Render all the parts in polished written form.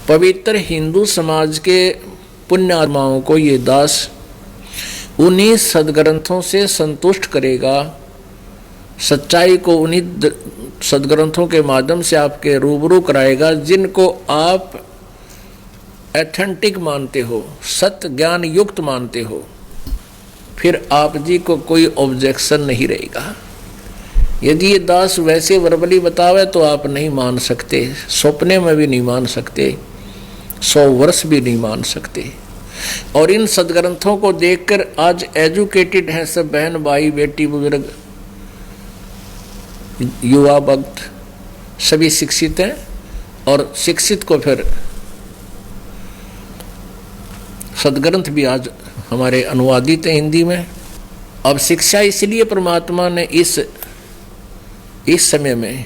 पवित्र हिंदू समाज के पुण्य आत्माओं को ये दास उन्हीं सदग्रंथों से संतुष्ट करेगा, सच्चाई को उन्हीं सदग्रंथों के माध्यम से आपके रूबरू कराएगा जिनको आप एथेंटिक मानते हो, सत्य ज्ञान युक्त मानते हो। फिर आप जी को कोई ऑब्जेक्शन नहीं रहेगा। यदि ये दास वैसे वर्बली बतावे तो आप नहीं मान सकते, सपने में भी नहीं मान सकते, 100 वर्ष भी नहीं मान सकते। और इन सदग्रंथों को देखकर आज एजुकेटेड हैं सब बहन भाई बेटी बुजुर्ग युवा भक्त सभी शिक्षित हैं, और शिक्षित को फिर सदग्रंथ भी आज हमारे अनुवादित हैं हिंदी में। अब शिक्षा इसलिए परमात्मा ने इस समय में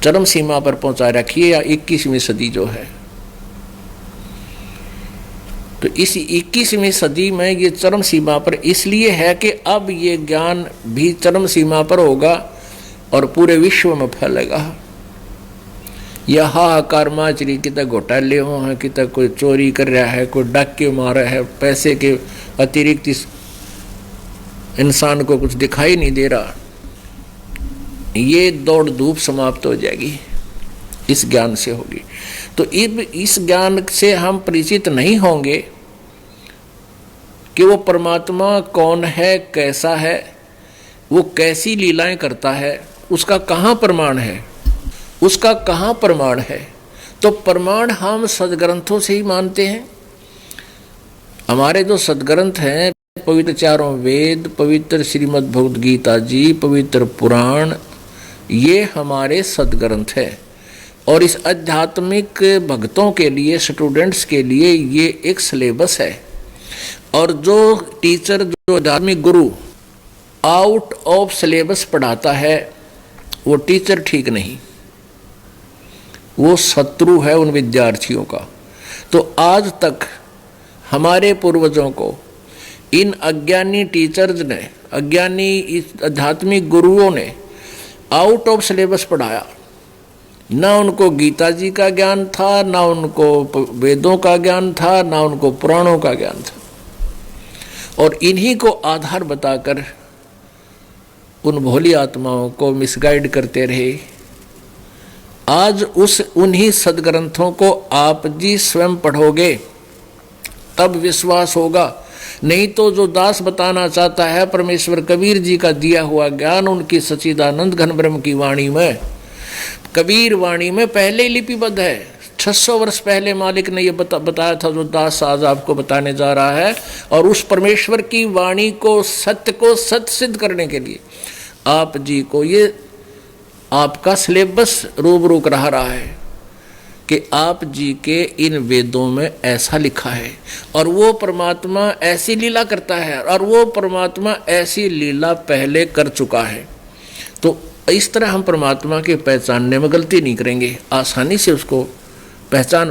चरम सीमा पर पहुंचा रखी है, या 21वीं सदी जो है, तो इस 21वीं सदी में ये चरम सीमा पर इसलिए है कि अब ये ज्ञान भी चरम सीमा पर होगा और पूरे विश्व में फैलेगा। यह हाहाकार माचरी कितना घोटाले हो हैं, कितना कोई चोरी कर रहा है, कोई डाके मार रहा है, पैसे के अतिरिक्त इस इंसान को कुछ दिखाई नहीं दे रहा। ये दौड़ धूप समाप्त हो जाएगी, इस ज्ञान से होगी। तो इस ज्ञान से हम परिचित नहीं होंगे कि वो परमात्मा कौन है, कैसा है, वो कैसी लीलाएं करता है, उसका कहाँ प्रमाण है, उसका कहाँ प्रमाण है। तो प्रमाण हम सदग्रंथों से ही मानते हैं। हमारे जो सदग्रंथ हैं, पवित्र चारों वेद, पवित्र श्रीमद् भगवद गीता जी, पवित्र पुराण, ये हमारे सदग्रंथ है। और इस आध्यात्मिक भक्तों के लिए, स्टूडेंट्स के लिए ये एक सिलेबस है। और जो टीचर, जो आध्यात्मिक गुरु आउट ऑफ सिलेबस पढ़ाता है, वो टीचर ठीक नहीं, वो शत्रु है उन विद्यार्थियों का। तो आज तक हमारे पूर्वजों को इन अज्ञानी टीचर्स ने, अज्ञानी इस आध्यात्मिक गुरुओं ने आउट ऑफ सिलेबस पढ़ाया। ना उनको गीता जी का ज्ञान था, ना उनको वेदों का ज्ञान था, ना उनको पुराणों का ज्ञान था। और इन्हीं को आधार बताकर उन भोली आत्माओं को मिसगाइड करते रहे। आज उन्हीं सदग्रंथों को आप जी स्वयं पढ़ोगे तब विश्वास होगा। नहीं तो जो दास बताना चाहता है परमेश्वर कबीर जी का दिया हुआ ज्ञान, उनकी सच्चिदानंद घन ब्रह्म की वाणी में, कबीर वाणी में पहले ही लिपिबद्ध है। 600 वर्ष पहले मालिक ने ये बताया था, जो दास आज आपको बताने जा रहा है। और उस परमेश्वर की वाणी को सत्य सिद्ध करने के लिए आप जी को ये आपका सिलेबस रूबरू करा रहा है कि आप जी के इन वेदों में ऐसा लिखा है, और वो परमात्मा ऐसी लीला करता है, और वो परमात्मा ऐसी लीला पहले कर चुका है। तो इस तरह हम परमात्मा के पहचानने में गलती नहीं करेंगे, आसानी से उसको पहचान